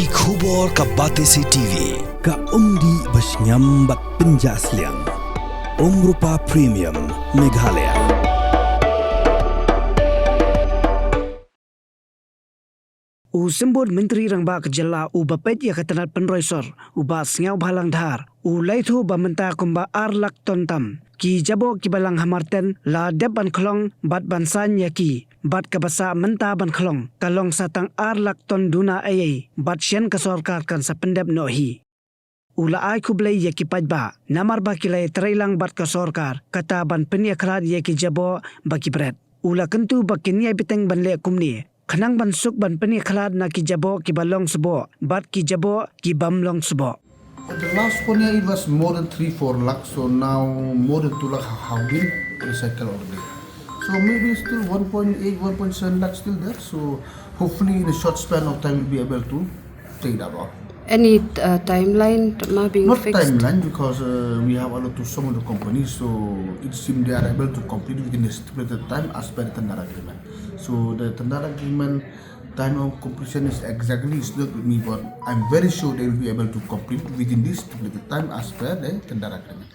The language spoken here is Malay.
Ki khubor ka Batesi TV. Ka umdi basnyam bak penjasliang. Rupa Premium Meghalaya. Sembut Menteri Rangba Kejala Bapet ya katanat penroisor sengau balang dhar laitu bamenta kumba arlak tontam ki Jaboh ki balang Marten la deban Khlong bat ban Saiñ yaki bat kabasa menta ban Khlong kalong satang arlak ton duna ayai bat syen ka sorkar kan sa pendep nohi ai kublai yaki pajba namar ba kilai trailang bat ka sorkar kata ban peniakrat yaki Jaboh baki bret kentu bakinia biteng ban le kumni Khnang ban suk ban peni khalad na ki Jaboh ki balong sebo bat ki Jaboh ki bamlong sebo. For the last 1 year it was more than 3-4 lakh, so now more than 2 lakh have been recycled already. So maybe still 1.8, 1.7 lakh still there. So hopefully in a short span of time we'll be able to take that off. Any timeline being Not fixed? Not timeline because we have allowed to some of the companies, so it seems they are able to complete within the stipulated time as per the tender agreement. So the tender agreement time of completion is exactly not with me, but I'm very sure they will be able to complete within this stipulated time as per the tender agreement.